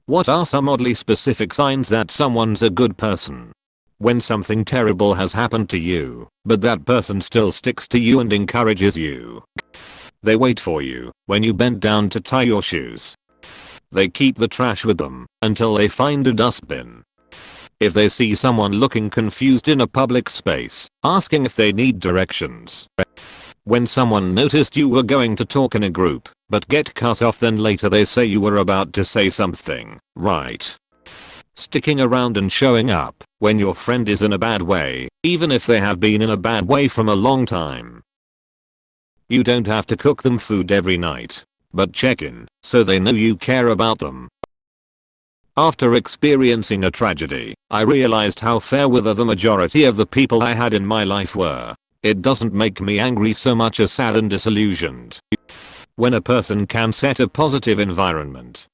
What are some oddly specific signs that someone's a good person? When something terrible has happened to you, but that person still sticks to you and encourages you. They wait for you when you bend down to tie your shoes. They keep the trash with them until they find a dustbin. If they see someone looking confused in a public space, asking if they need directions. When someone noticed you were going to talk in a group, but get cut off, then later they say you were about to say something, right? Sticking around and showing up when your friend is in a bad way, even if they have been in a bad way from a long time. You don't have to cook them food every night, but check in so they know you care about them. After experiencing a tragedy, I realized how fair weather the majority of the people I had in my life were. It doesn't make me angry so much as sad and disillusioned. When a person can set a positive environment.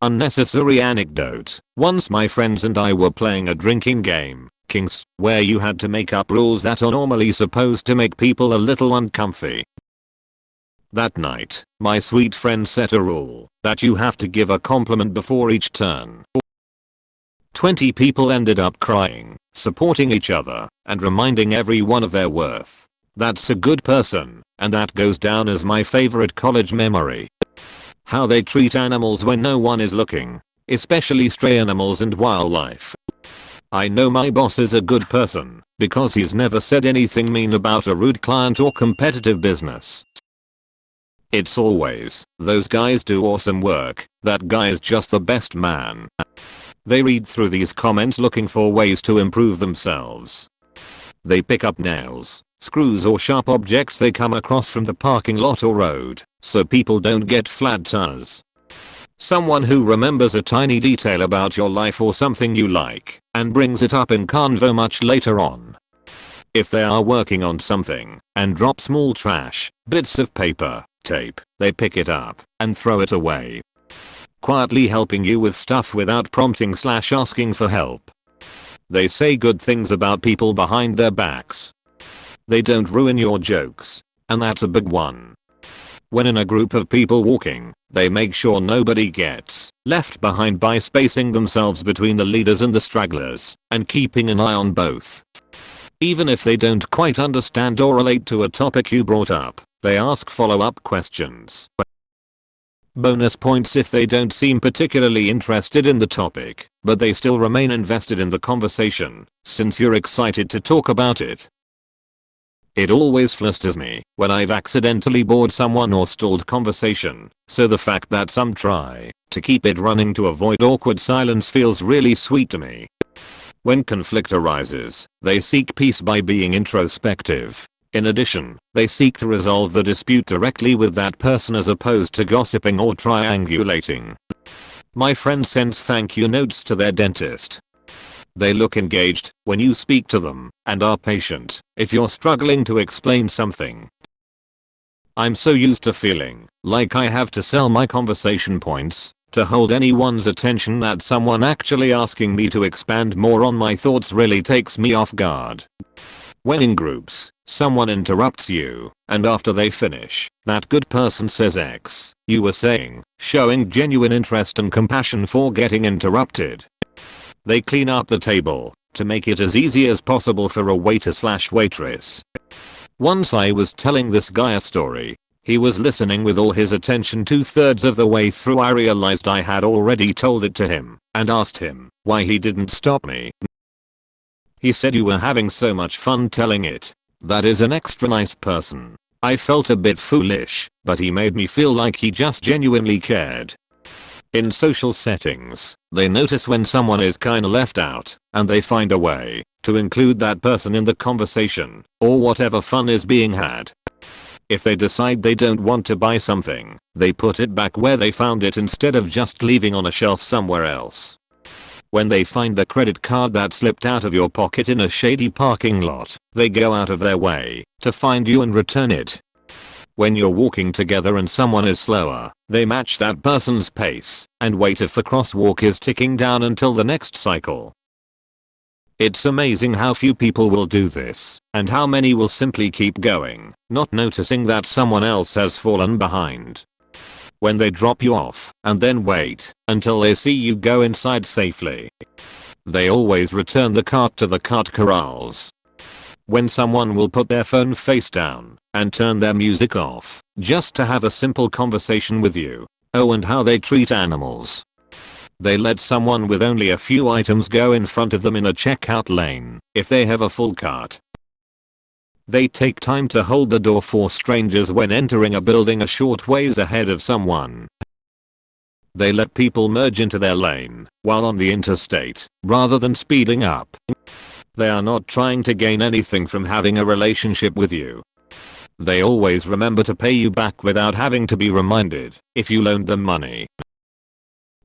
Unnecessary anecdote. Once my friends and I were playing a drinking game, Kings, where you had to make up rules that are normally supposed to make people a little uncomfy. That night, my sweet friend set a rule that you have to give a compliment before each turn. 20 people ended up crying, supporting each other, and reminding everyone of their worth. That's a good person, and that goes down as my favorite college memory. How they treat animals when no one is looking, especially stray animals and wildlife. I know my boss is a good person because he's never said anything mean about a rude client or competitive business. It's always, those guys do awesome work, that guy is just the best man. They read through these comments looking for ways to improve themselves. They pick up nails, screws or sharp objects they come across from the parking lot or road, so people don't get flat tires. Someone who remembers a tiny detail about your life or something you like, and brings it up in convo much later on. If they are working on something, and drop small trash, bits of paper, tape, they pick it up, and throw it away. Quietly helping you with stuff without prompting/asking for help. They say good things about people behind their backs. They don't ruin your jokes, and that's a big one. When in a group of people walking, they make sure nobody gets left behind by spacing themselves between the leaders and the stragglers, and keeping an eye on both. Even if they don't quite understand or relate to a topic you brought up, they ask follow-up questions. Bonus points if they don't seem particularly interested in the topic, but they still remain invested in the conversation, since you're excited to talk about it. It always flusters me when I've accidentally bored someone or stalled conversation, so the fact that some try to keep it running to avoid awkward silence feels really sweet to me. When conflict arises, they seek peace by being introspective. In addition, they seek to resolve the dispute directly with that person as opposed to gossiping or triangulating. My friend sends thank you notes to their dentist. They look engaged when you speak to them and are patient if you're struggling to explain something. I'm so used to feeling like I have to sell my conversation points to hold anyone's attention that someone actually asking me to expand more on my thoughts really takes me off guard. When in groups, someone interrupts you, and after they finish, that good person says X, you were saying, showing genuine interest and compassion for getting interrupted. They clean up the table to make it as easy as possible for a waiter/waitress. Once I was telling this guy a story. He was listening with all his attention. 2/3 of the way through I realized I had already told it to him and asked him why he didn't stop me. He said you were having so much fun telling it. That is an extra nice person. I felt a bit foolish, but he made me feel like he just genuinely cared. In social settings, they notice when someone is kinda left out, and they find a way to include that person in the conversation, or whatever fun is being had. If they decide they don't want to buy something, they put it back where they found it instead of just leaving on a shelf somewhere else. When they find the credit card that slipped out of your pocket in a shady parking lot, they go out of their way to find you and return it. When you're walking together and someone is slower, they match that person's pace and wait if the crosswalk is ticking down until the next cycle. It's amazing how few people will do this, and how many will simply keep going, not noticing that someone else has fallen behind. when they drop you off and then wait until they see you go inside safely. They always return the cart to the cart corrals. When someone will put their phone face down and turn their music off just to have a simple conversation with you. Oh, and how they treat animals. They let someone with only a few items go in front of them in a checkout lane if they have a full cart. They take time to hold the door for strangers when entering a building a short ways ahead of someone. They let people merge into their lane while on the interstate rather than speeding up. They are not trying to gain anything from having a relationship with you. They always remember to pay you back without having to be reminded if you loaned them money.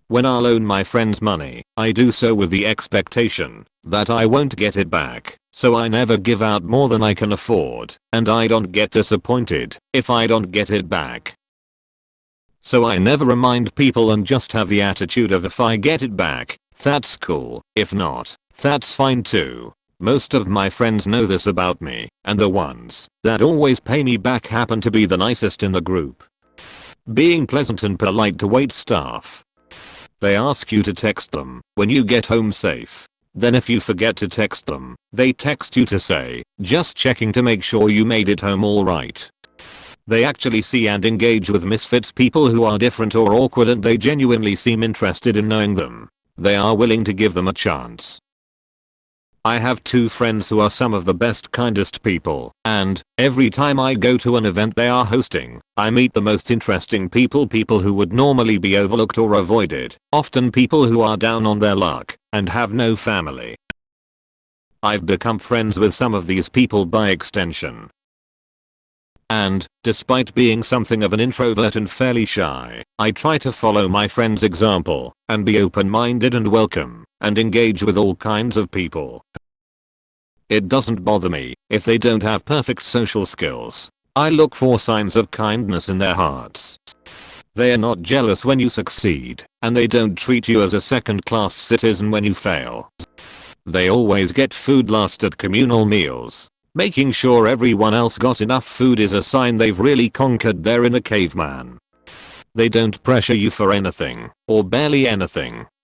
When I loan my friends money, I do so with the expectation that I won't get it back, so I never give out more than I can afford, and I don't get disappointed if I don't get it back. So I never remind people and just have the attitude of if I get it back, that's cool, if not, that's fine too. Most of my friends know this about me, and the ones that always pay me back happen to be the nicest in the group. Being pleasant and polite to wait staff. They ask you to text them when you get home safe. Then if you forget to text them, they text you to say, just checking to make sure you made it home alright. They actually see and engage with misfits, people who are different or awkward, and they genuinely seem interested in knowing them. They are willing to give them a chance. I have 2 friends who are some of the best, kindest people, and every time I go to an event they are hosting, I meet the most interesting people who would normally be overlooked or avoided, often people who are down on their luck and have no family. I've become friends with some of these people by extension. And, despite being something of an introvert and fairly shy, I try to follow my friend's example and be open-minded and welcome and engage with all kinds of people. It doesn't bother me if they don't have perfect social skills. I look for signs of kindness in their hearts. They are not jealous when you succeed, and they don't treat you as a second-class citizen when you fail. They always get food last at communal meals. Making sure everyone else got enough food is a sign they've really conquered their inner caveman. They don't pressure you for anything, or barely anything.